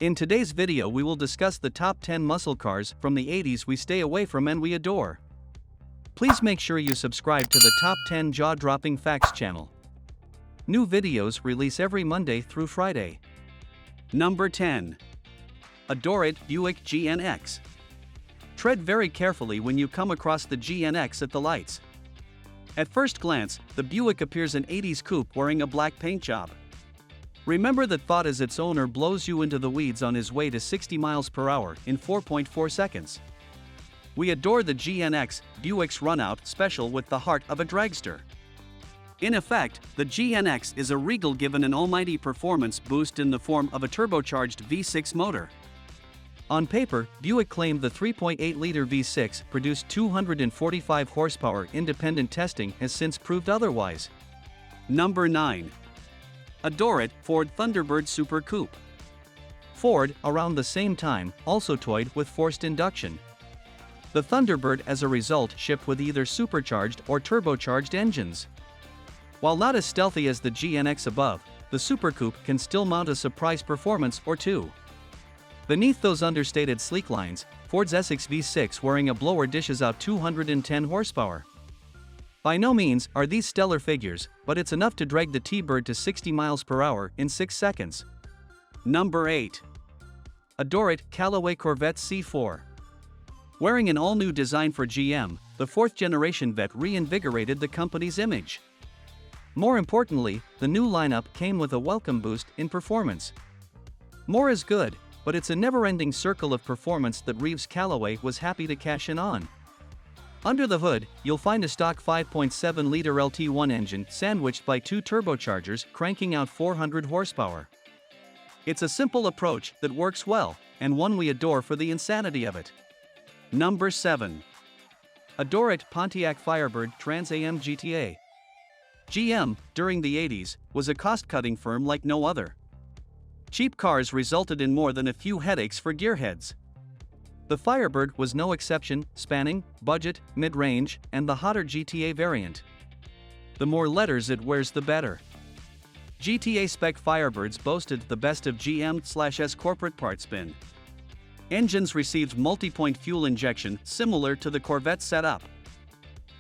In today's video we will discuss the top 10 muscle cars from the 80s we stay away from and we adore. Please make sure you subscribe to the Top 10 Jaw-Dropping Facts channel. New videos release every Monday through Friday. Number 10. Adore it, Buick GNX. Tread very carefully when you come across the GNX at the lights. At first glance, the Buick appears an 80s coupe wearing a black paint job. Remember that thought as its owner blows you into the weeds on his way to 60 miles per hour in 4.4 seconds. We adore the GNX, Buick's runout special with the heart of a dragster. In effect, the GNX is a regal given an almighty performance boost in the form of a turbocharged V6 motor. On paper, Buick claimed the 3.8-liter V6 produced 245 horsepower. Independent testing has since proved otherwise. Number 9. Adore it, Ford Thunderbird Super Coupe. Ford, around the same time, also toyed with forced induction. The Thunderbird as a result shipped with either supercharged or turbocharged engines. While not as stealthy as the GNX above, the Super Coupe can still mount a surprise performance or two. Beneath those understated sleek lines, Ford's Essex V6 wearing a blower dishes out 210 horsepower. By no means are these stellar figures, but it's enough to drag the T-Bird to 60 miles per hour in 6 seconds. Number 8. Adore it, Callaway Corvette C4. Wearing an all-new design for GM, the 4th-generation Vet reinvigorated the company's image. More importantly, the new lineup came with a welcome boost in performance. More is good, but it's a never-ending circle of performance that Reeves Callaway was happy to cash in on. Under the hood, you'll find a stock 5.7-liter LT1 engine sandwiched by 2 turbochargers cranking out 400 horsepower. It's a simple approach that works well, and one we adore for the insanity of it. Number 7. Adore it, Pontiac Firebird Trans Am GTA. GM, during the 80s, was a cost-cutting firm like no other. Cheap cars resulted in more than a few headaches for gearheads. The Firebird was no exception, spanning budget, mid-range, and the hotter GTA variant. The more letters it wears the better. GTA spec Firebirds boasted the best of GM/S corporate parts bin. Engines received multi-point fuel injection similar to the Corvette setup.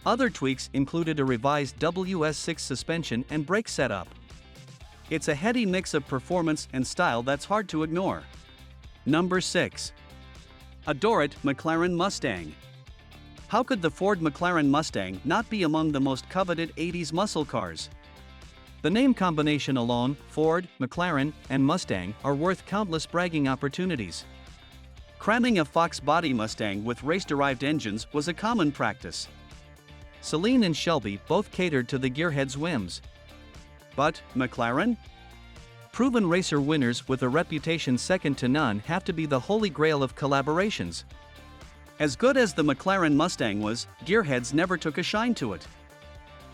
Other tweaks included a revised WS6 suspension and brake setup. It's a heady mix of performance and style that's hard to ignore. Number 6. Adore it, McLaren Mustang. How could the Ford McLaren Mustang not be among the most coveted 80s muscle cars? The name combination alone, Ford, McLaren, and Mustang, are worth countless bragging opportunities. Cramming a Fox body Mustang with race-derived engines was a common practice. Saleen and Shelby both catered to the gearhead's whims. But McLaren? Proven racer winners with a reputation second to none have to be the holy grail of collaborations. As good as the McLaren Mustang was, gearheads never took a shine to it.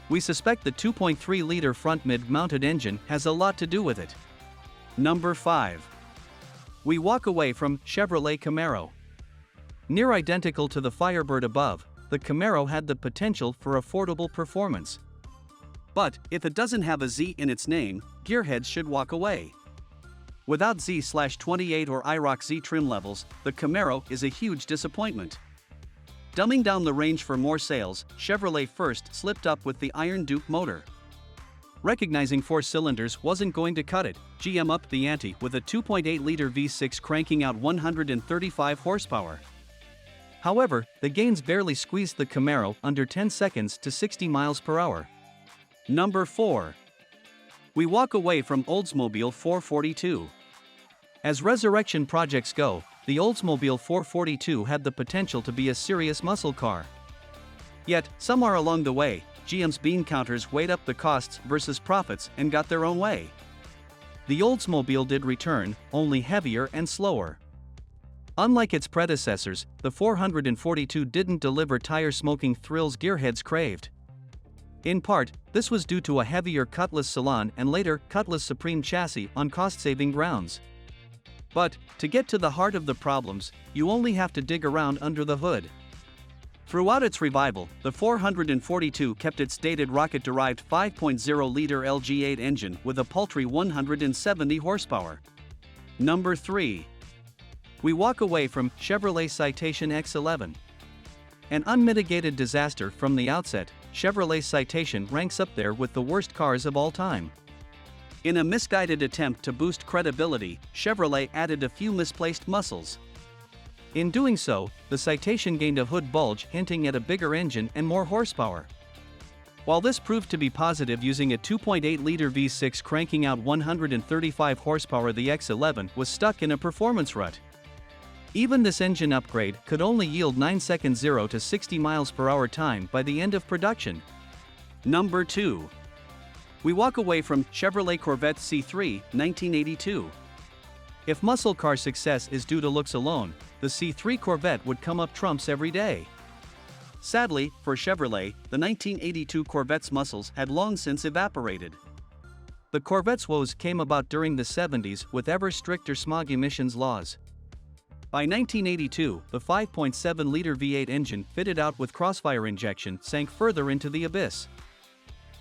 We suspect the 2.3-liter front mid-mounted engine has a lot to do with it. Number 5. We walk away from Chevrolet Camaro. Near identical to the Firebird above, the Camaro had the potential for affordable performance. But, if it doesn't have a Z in its name, gearheads should walk away. Without Z/28 or IROC Z trim levels, the Camaro is a huge disappointment. Dumbing down the range for more sales, Chevrolet first slipped up with the Iron Duke motor. Recognizing 4 cylinders wasn't going to cut it, GM upped the ante with a 2.8-liter V6 cranking out 135 horsepower. However, the gains barely squeezed the Camaro under 10 seconds to 60 miles per hour. Number 4. We walk away from Oldsmobile 442. As resurrection projects go, the Oldsmobile 442 had the potential to be a serious muscle car. Yet, somewhere along the way, GM's bean counters weighed up the costs versus profits and got their own way. The Oldsmobile did return, only heavier and slower. Unlike its predecessors, the 442 didn't deliver tire-smoking thrills gearheads craved. In part, this was due to a heavier Cutlass Salon and later Cutlass Supreme chassis on cost-saving grounds. But, to get to the heart of the problems, you only have to dig around under the hood. Throughout its revival, the 442 kept its dated rocket-derived 5.0-liter LG8 engine with a paltry 170 horsepower. Number 3. We walk away from Chevrolet Citation X11. An unmitigated disaster from the outset, Chevrolet Citation ranks up there with the worst cars of all time. In a misguided attempt to boost credibility, Chevrolet added a few misplaced muscles. In doing so, the Citation gained a hood bulge hinting at a bigger engine and more horsepower. While this proved to be positive using a 2.8-liter V6 cranking out 135 horsepower, the X11 was stuck in a performance rut. Even this engine upgrade could only yield 9 seconds 0 to 60 miles per hour time by the end of production. Number 2. We walk away from Chevrolet Corvette C3, 1982. If muscle car success is due to looks alone, the C3 Corvette would come up trumps every day. Sadly, for Chevrolet, the 1982 Corvette's muscles had long since evaporated. The Corvette's woes came about during the 70s with ever stricter smog emissions laws. By 1982, the 5.7-liter V8 engine fitted out with crossfire injection sank further into the abyss.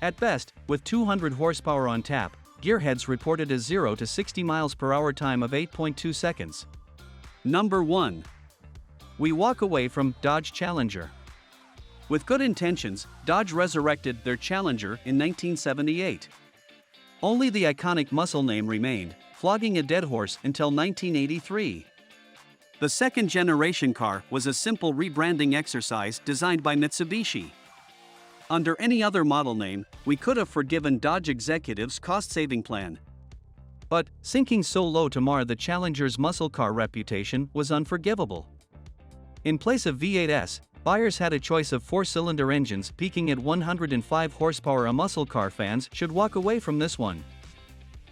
At best, with 200 horsepower on tap, Gearheads reported a 0 to 60 miles per hour time of 8.2 seconds. Number 1. We walk away from Dodge Challenger. With good intentions, Dodge resurrected their Challenger in 1978. Only the iconic muscle name remained, flogging a dead horse until 1983. The second-generation car was a simple rebranding exercise designed by Mitsubishi. Under any other model name, we could have forgiven Dodge executives' cost-saving plan. But, sinking so low to mar the Challenger's muscle car reputation was unforgivable. In place of V8s, buyers had a choice of 4-cylinder engines peaking at 105 horsepower. A muscle car fans should walk away from this one.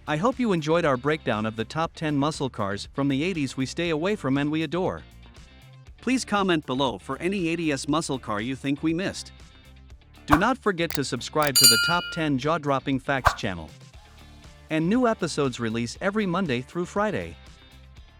I hope you enjoyed our breakdown of the top 10 muscle cars from the 80s we stay away from and we adore. Please comment below for any 80s muscle car you think we missed. Do not forget to subscribe to the Top 10 Jaw-Dropping Facts channel. And new episodes release every Monday through Friday.